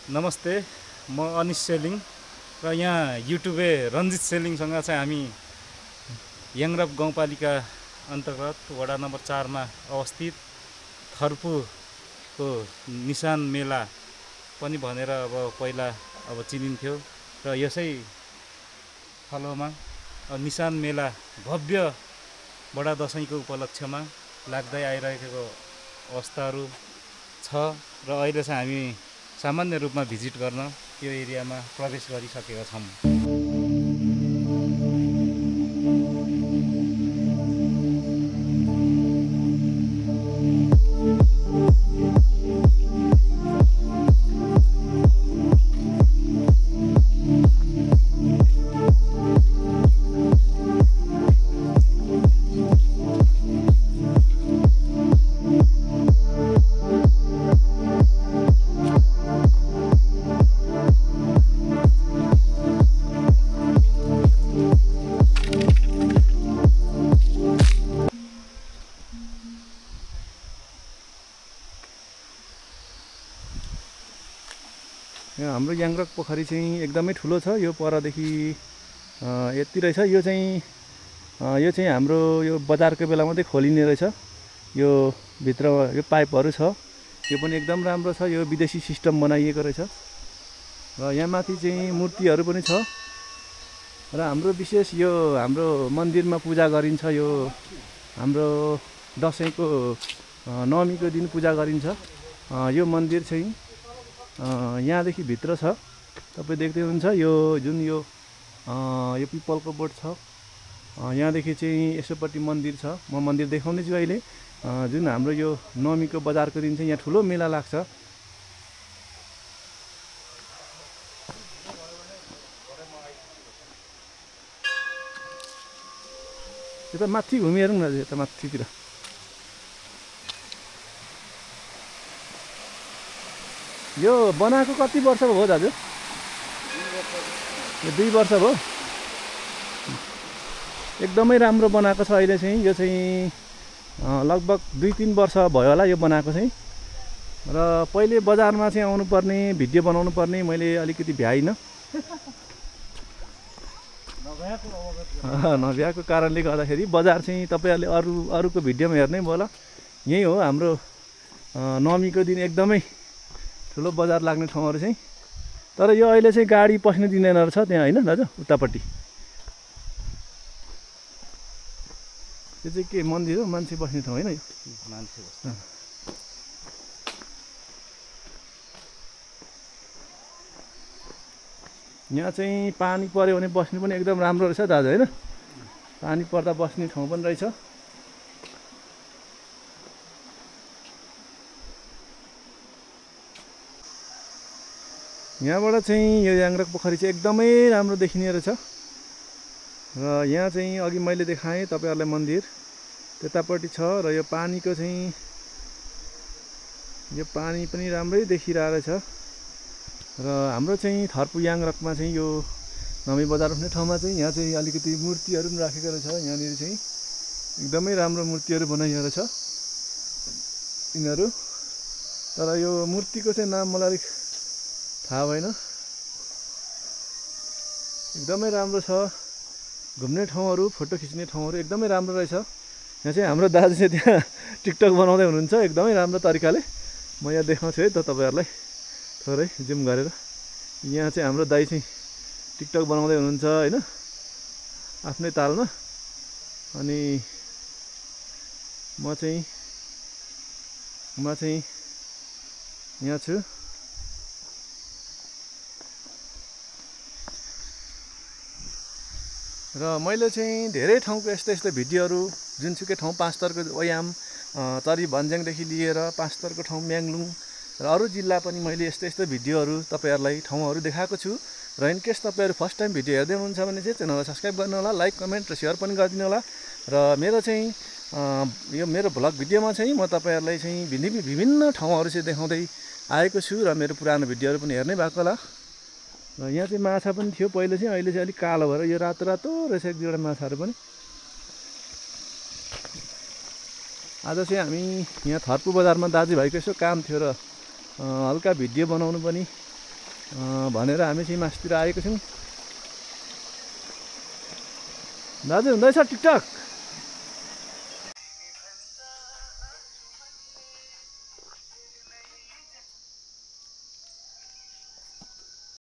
नमस्ते, म अनिश सेलिङ र यहाँ युट्युबे रञ्जित सेलिङसँग चाहिँ हामी याङरप गाउँपालिका अन्तर्गत वडा नम्बर 4 मा अवस्थित थर्पुको निशान मेला पनि भनेर अब पहिला चिनिन्थ्यो र यसै थलोमा निशान मेला भव्य बडा दशैंको उपलक्ष्यमा लाग्दै आइरहेको अवस्थाहरू छ र अहिले चाहिँ हामी सामान्य रूपमा भिजिट गर्न यो एरियामा प्रवेश गरिसकेका छौँ। यहाँ हाम्रो याङरक पोखरी चाहिँ एकदमै ठुलो छ। यो परदेखि यति रहेछ। यो चाहिँ हाम्रो यो बजारको बेला मात्रै खोलिने रहेछ। यो भित्र यो पाइपहरू छ। यो पनि एकदम राम्रो छ। यो विदेशी सिस्टम बनाइएको रहेछ र यहाँ माथि चाहिँ मूर्तिहरू पनि छ र हाम्रो विशेष यो हाम्रो मन्दिरमा पूजा गरिन्छ। यो हाम्रो दसैँको नवमीको दिन पूजा गरिन्छ। यो मन्दिर चाहिँ यहाँदेखि भित्र छ। तपाईँ देख्दै हुनुहुन्छ यो जुन यो पिपलको बोट छ। यहाँदेखि चाहिँ यसोपट्टि मन्दिर छ। म मन्दिर देखाउँदैछु अहिले। जुन हाम्रो यो नवमीको बजारको दिन चाहिँ यहाँ ठुलो मेला लाग्छ। यता माथि घुमिहेरौँ न, यता माथितिर। यो बनाएको कति वर्ष भयो दाजु? 2 वर्ष भयो। एकदमै राम्रो बनाएको छ। अहिले चाहिँ यो चाहिँ लगभग 2-3 वर्ष भयो होला यो बनाएको चाहिँ। र पहिले बजारमा चाहिँ आउनुपर्ने, भिडियो बनाउनु पर्ने मैले अलिकति भ्याइनँ। नभ्याएको कारणले गर्दाखेरि बजार चाहिँ तपाईँहरूले अरूको भिडियोमा हेर्नै भयो होला। यही हो हाम्रो नवमीको दिन एकदमै ठुलो बजार लाग्ने ठाउँहरू चाहिँ। तर यो अहिले चाहिँ गाडी पस्न दिँदैन रहेछ त्यहाँ, होइन दाजु? उतापट्टि त्यो चाहिँ के मन्दिर हो? मान्छे बस्ने ठाउँ होइन यो? मान्छे बस्ने। यहाँ चाहिँ पानी पऱ्यो भने बस्नु पनि एकदम राम्रो रहेछ दाजु, होइन? पानी पर्दा बस्ने ठाउँ पनि रहेछ। यहाँबाट चाहिँ यो याङरक पोखरी चाहिँ एकदमै राम्रो देखिने रहेछ। र यहाँ चाहिँ अघि मैले देखाएँ तपाईँहरूलाई मन्दिर त्यतापट्टि छ र यो पानीको चाहिँ यो पानी पनि राम्रै देखिरहेको रहेछ। र हाम्रो चाहिँ थर्पु याङरकमा चाहिँ यो नमी बजार भन्ने ठाउँमा चाहिँ यहाँ चाहिँ अलिकति मूर्तिहरू पनि राखेको रहेछ। यहाँनिर चाहिँ एकदमै राम्रो मूर्तिहरू बनाइएको रहेछ यिनीहरू। तर यो मूर्तिको चाहिँ नाम मलाई अलिक थाहा भएन। एकदमै राम्रो छ। घुम्ने ठाउँहरू, फोटो खिच्ने ठाउँहरू एकदमै राम्रो रहेछ। यहाँ चाहिँ हाम्रो दाजु चाहिँ त्यहाँ टिकटक बनाउँदै हुनुहुन्छ एकदमै राम्रो तरिकाले। म यहाँ देखाउँछु है त तपाईँहरूलाई थोरै जुम गरेर। यहाँ चाहिँ हाम्रो दाइ चाहिँ टिकटक बनाउँदै हुनुहुन्छ, होइन, आफ्नै तालमा। अनि म चाहिँ यहाँ छु। र मैले चाहिँ धेरै ठाउँको यस्तो भिडियोहरू, जुनसुकै ठाउँ 5 थरको ओयाम, तरी भन्ज्याङदेखि लिएर 5 थरको ठाउँ म्याङ्लुङ र अरू जिल्ला पनि मैले यस्तो भिडियोहरू तपाईँहरूलाई ठाउँहरू देखाएको छु। र इनकेस तपाईँहरू फर्स्ट टाइम भिडियो हेर्दै हुनुहुन्छ भने चाहिँ च्यानललाई सब्सक्राइब गर्नु होला, लाइक, कमेन्ट र सेयर पनि गरिदिनु होला। र मेरो चाहिँ यो मेरो भ्लग भिडियोमा चाहिँ म तपाईँहरूलाई चाहिँ विभिन्न ठाउँहरू चाहिँ देखाउँदै आएको छु र मेरो पुरानो भिडियोहरू पनि हेर्नै भएको होला। र यहाँ चाहिँ माछा पनि थियो पहिले चाहिँ, अहिले चाहिँ अलिक कालो भएर यो रातो रहेछ एक दुईवटा माछाहरू पनि। आज चाहिँ हामी यहाँ थर्पु बजारमा दाजुभाइको यसो काम थियो र हल्का भिडियो बनाउनु पनि भनेर हामी चाहिँ मासुतिर आएको छौँ। दाजु हुँदैछ टिकटक?